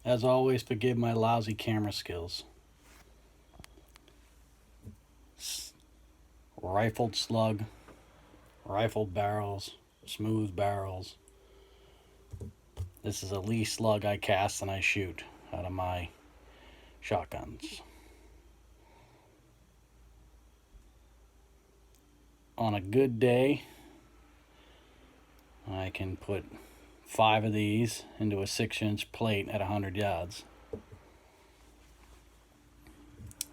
As always, forgive my lousy camera skills. Rifled slug, rifled barrels, smooth barrels. This is a Lee slug I cast and I shoot out of my shotguns. On a good day, I can put 5 of these into a 6-inch plate at 100 yards.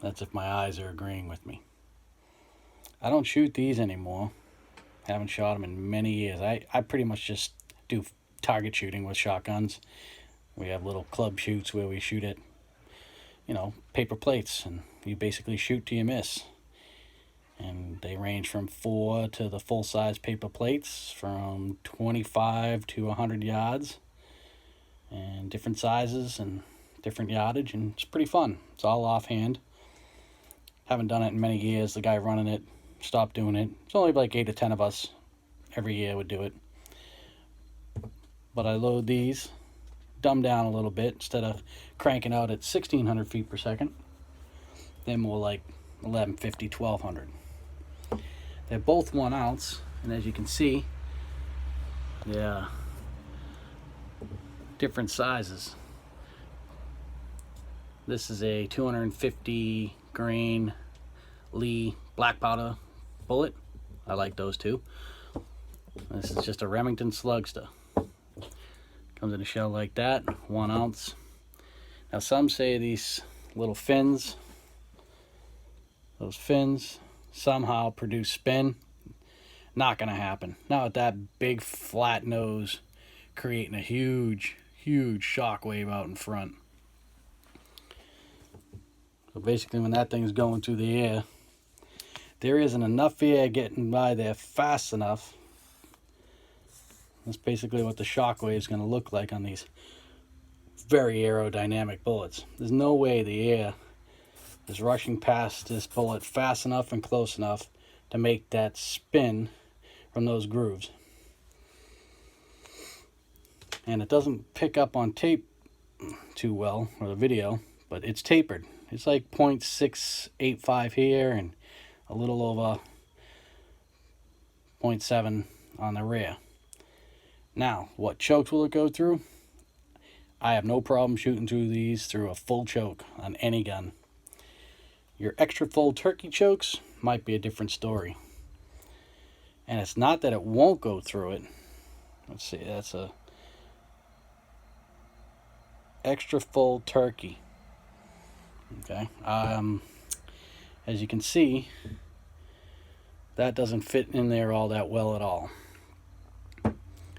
That's if my eyes are agreeing with me. I don't shoot these anymore. Haven't shot them in many years. I pretty much just do target shooting with shotguns. We have little club shoots where we shoot at, paper plates, and you basically shoot till you miss. And they range from 4 to the full-size paper plates, from 25 to 100 yards, and different sizes and different yardage, and it's pretty fun. It's all offhand. Haven't done it in many years. The guy running it stopped doing it. It's only like 8 to 10 of us every year would do it. But I load these, dumb down a little bit. Instead of cranking out at 1,600 feet per second, they're more like 1,150, 1,200. They're both 1 ounce, and as you can see, they're different sizes. This is a 250 grain Lee black powder bullet. I like those too. This is just a Remington Slugster. Comes in a shell like that, 1 ounce. Now some say these little fins, those fins somehow produce spin. Not gonna happen. Not with that big flat nose creating a huge shock wave out in front. So basically when that thing's going through the air, there isn't enough air getting by there fast enough. That's basically what the shock wave is going to look like on these very aerodynamic bullets. There's no way the air is rushing past this bullet fast enough and close enough to make that spin from those grooves. And it doesn't pick up on tape too well, or the video, but it's tapered. It's like 0.685 here and a little over 0.7 on the rear. Now, what chokes will it go through? I have no problem shooting through these through a full choke on any gun. Your extra full turkey chokes might be a different story. And it's not that it won't go through it. Let's see, that's a extra full turkey. Okay. As you can see, that doesn't fit in there all that well at all.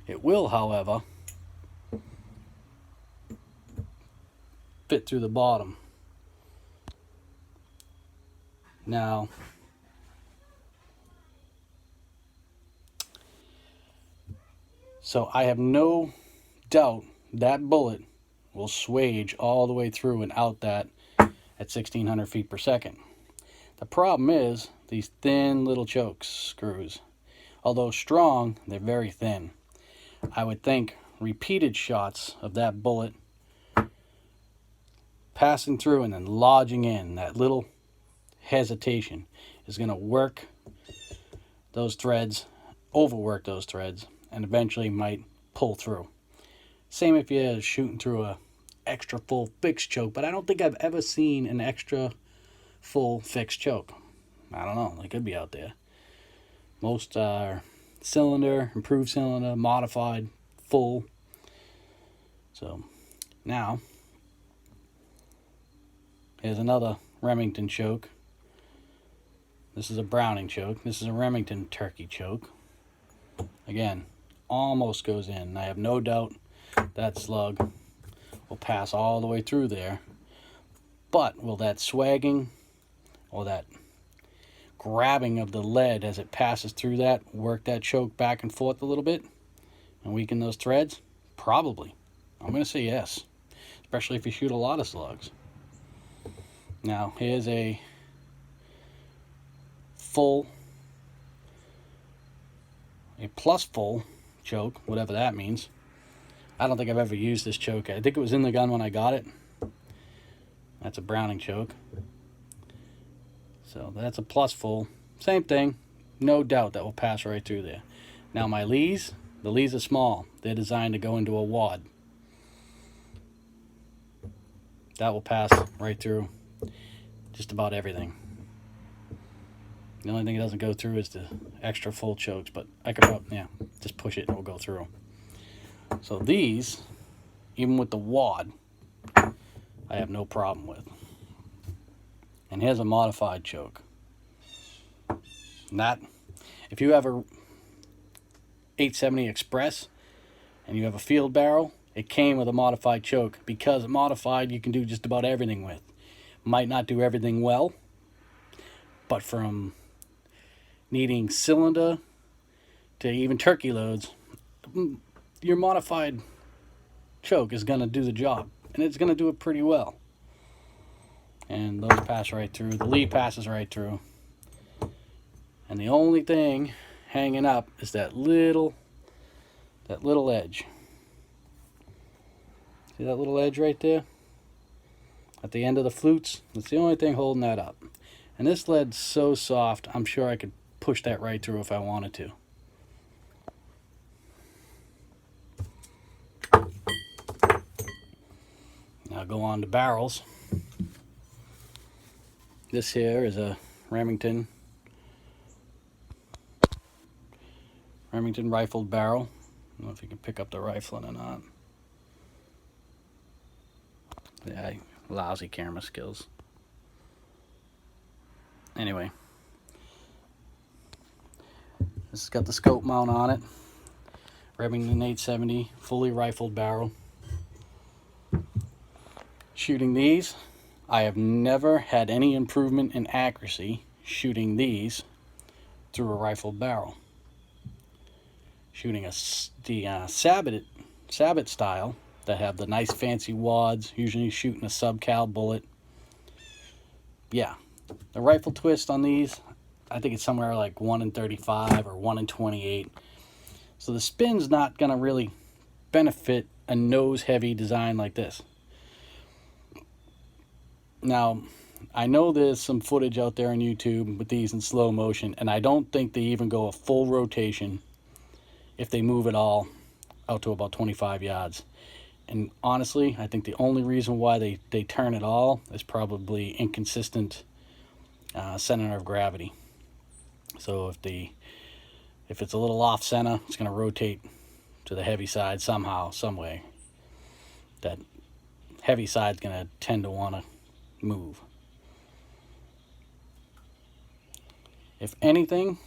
It will, however, fit through the bottom. Now, so I have no doubt that bullet will swage all the way through and out that at 1,600 feet per second. The problem is these thin little choke screws. Although strong, they're very thin. I would think repeated shots of that bullet passing through and then lodging in, that little hesitation, is going to work those threads, overwork those threads, and eventually might pull through. Same if you're shooting through a extra full fixed choke, but I don't think I've ever seen an extra full fixed choke. I don't know, they could be out there. Most are cylinder, improved cylinder, modified, full. So now here's another Remington choke. This is a Browning choke. This is a Remington turkey choke. Again, almost goes in. I have no doubt that slug will pass all the way through there. But will that swagging or that grabbing of the lead as it passes through that work that choke back and forth a little bit and weaken those threads? Probably. I'm going to say yes, especially if you shoot a lot of slugs. Now, here's a plus full choke, whatever that means, I don't think I've ever used this choke. I think it was in the gun when I got it. That's a Browning choke. So that's a plus full. Same thing. No doubt that will pass right through there. Now my lees, the lees are small. They're designed to go into a wad. That will pass right through just about everything. The only thing it doesn't go through is the extra full chokes, but I could probably, yeah, just push it and it will go through. So these, even with the wad, I have no problem with. And here's a modified choke. And that, if you have a 870 Express and you have a field barrel, it came with a modified choke. Because modified, you can do just about everything with. Might not do everything well, but from needing cylinder to even turkey loads, your modified choke is going to do the job, and it's going to do it pretty well. And those pass right through. The lead passes right through. And the only thing hanging up is that little edge. See that little edge right there? At the end of the flutes? That's the only thing holding that up. And this lead's so soft, I'm sure I could push that right through if I wanted to. Now go on to barrels. This here is a Remington rifled barrel. I don't know if you can pick up the rifling or not. Yeah, lousy camera skills. Anyway, this has got the scope mount on it. Remington 870, fully rifled barrel. Shooting these, I have never had any improvement in accuracy shooting these through a rifled barrel. Shooting the Sabot style that have the nice fancy wads, usually shooting a sub-cal bullet. Yeah, the rifle twist on these, I think it's somewhere like 1 in 35 or 1 in 28. So the spin's not going to really benefit a nose-heavy design like this. Now, I know there's some footage out there on YouTube with these in slow motion, and I don't think they even go a full rotation if they move it all out to about 25 yards. And honestly, I think the only reason why they turn it all is probably inconsistent center of gravity. So if it's a little off center, it's going to rotate to the heavy side somehow, some way. That heavy side's going to tend to want to move. If anything,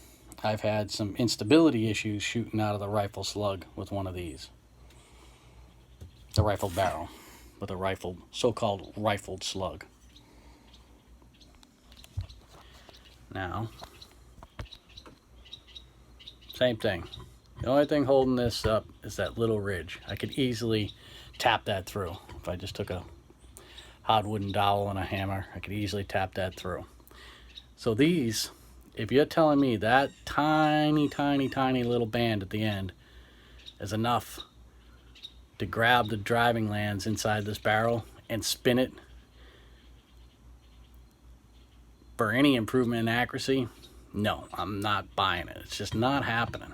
I've had some instability issues shooting out of the rifle slug with one of these. The rifled barrel with a so-called rifled slug. Now, same thing. The only thing holding this up is that little ridge. I could easily tap that through. If I just took a hard wooden dowel and a hammer, I could easily tap that through. So these, if you're telling me that tiny little band at the end is enough to grab the driving lands inside this barrel and spin it for any improvement in accuracy, no, I'm not buying it. It's just not happening.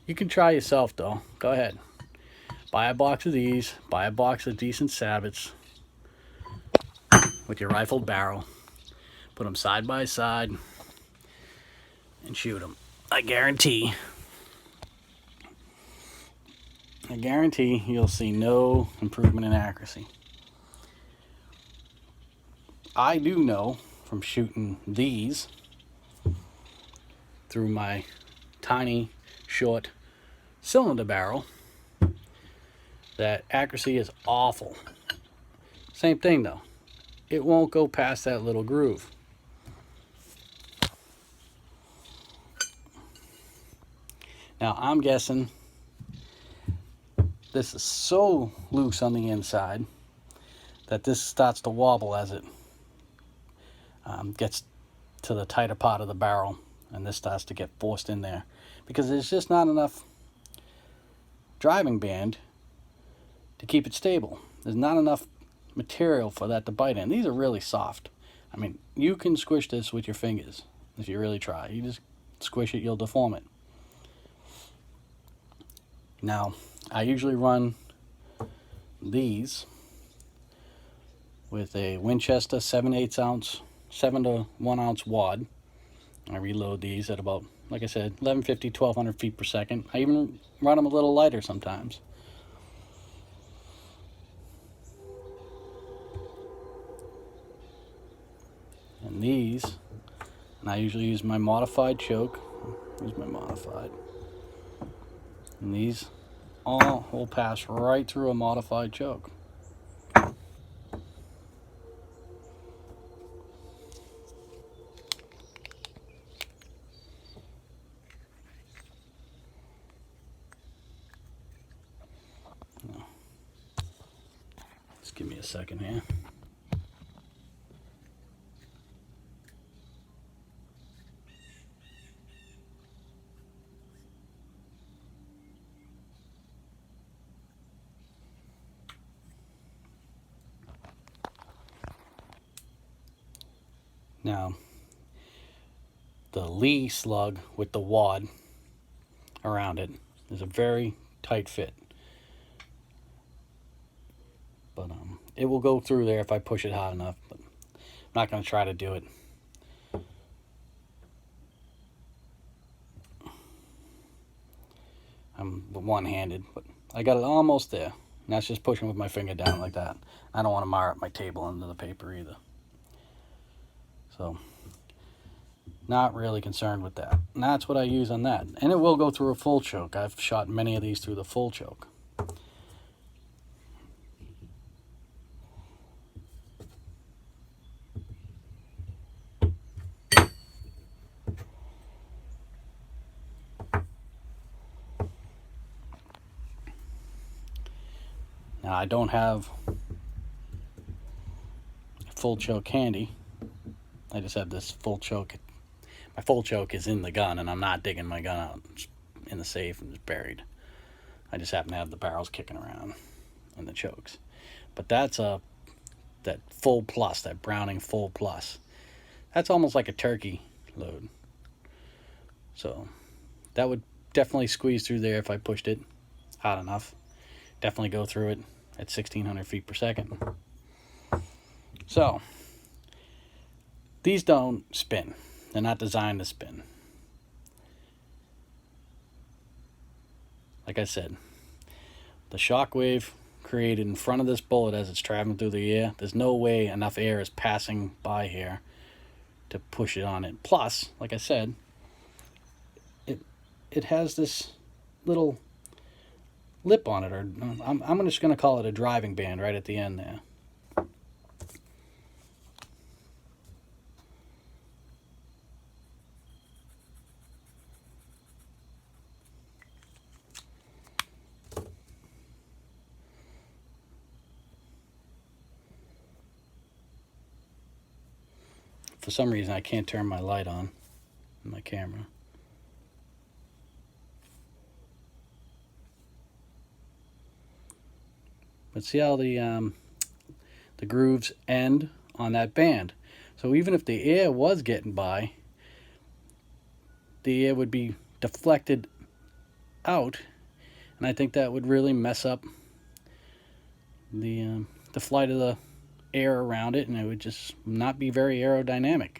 You can try yourself though. Go ahead. Buy a box of these. Buy a box of decent Sabots with your rifled barrel. Put them side by side and shoot them. I guarantee you'll see no improvement in accuracy. I do know from shooting these through my tiny, short cylinder barrel that accuracy is awful. Same thing though. It won't go past that little groove. Now I'm guessing this is so loose on the inside that this starts to wobble as it gets to the tighter part of the barrel, and this starts to get forced in there because there's just not enough driving band to keep it stable. There's not enough material for that to bite in. These are really soft. I mean, you can squish this with your fingers if you really try. You just squish it, you'll deform it. Now, I usually run these with a Winchester 7/8 ounce, 7 to 1 ounce wad. I reload these at about, like I said, 1150, 1200 feet per second. I even run them a little lighter sometimes. And these, and I usually use my modified choke. Here's my modified. And these all will pass right through a modified choke. Just give me a second here. Now, the Lee slug with the wad around it is a very tight fit. But it will go through there if I push it hard enough. But I'm not going to try to do it. I'm one-handed, but I got it almost there. And that's just pushing with my finger down like that. I don't want to mar up my table under the paper either. So, not really concerned with that. And that's what I use on that. And it will go through a full choke. I've shot many of these through the full choke. Now, I don't have a full choke handy. I just have this full choke. My full choke is in the gun, and I'm not digging my gun out. It's in the safe and it's buried. I just happen to have the barrels kicking around and the chokes. But that's that full plus, that Browning full plus. That's almost like a turkey load. So that would definitely squeeze through there if I pushed it hot enough. Definitely go through it at 1600 feet per second. So these don't spin. They're not designed to spin. Like I said, the shock wave created in front of this bullet as it's traveling through the air, there's no way enough air is passing by here to push it on it. Plus, like I said, it has this little lip on it, or I'm just going to call it a driving band right at the end there. For some reason, I can't turn my light on my camera. But see how the grooves end on that band. So even if the air was getting by, the air would be deflected out, and I think that would really mess up the flight of the air around it, and it would just not be very aerodynamic.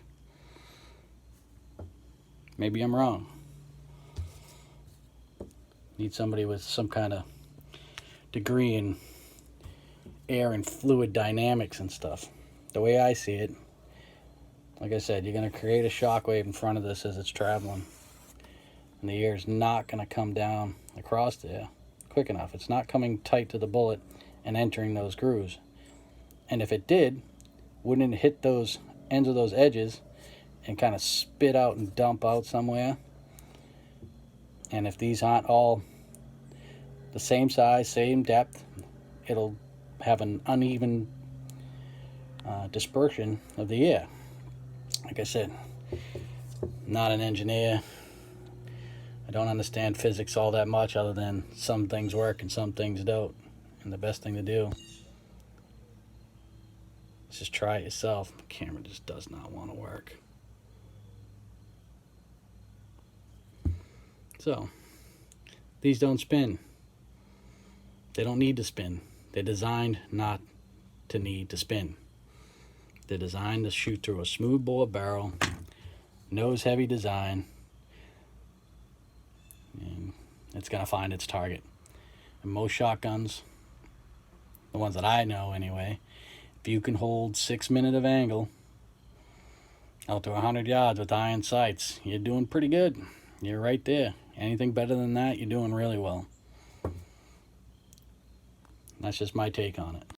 Maybe I'm wrong. Need somebody with some kind of degree in air and fluid dynamics and stuff. The way I see it, like I said, you're going to create a shock wave in front of this as it's traveling, and the air is not going to come down across there quick enough. It's not coming tight to the bullet and entering those grooves. And if it did, wouldn't it hit those ends of those edges and kind of spit out and dump out somewhere? And if these aren't all the same size, same depth, it'll have an uneven dispersion of the air. Like I said, not an engineer. I don't understand physics all that much, other than some things work and some things don't. And the best thing to do is just try it yourself. The camera just does not want to work. So, these don't spin. They don't need to spin. They're designed not to need to spin. They're designed to shoot through a smooth bore barrel, nose heavy design, and it's going to find its target. And most shotguns, the ones that I know anyway, if you can hold 6 minutes of angle out to 100 yards with iron sights, you're doing pretty good. You're right there. Anything better than that, you're doing really well. That's just my take on it.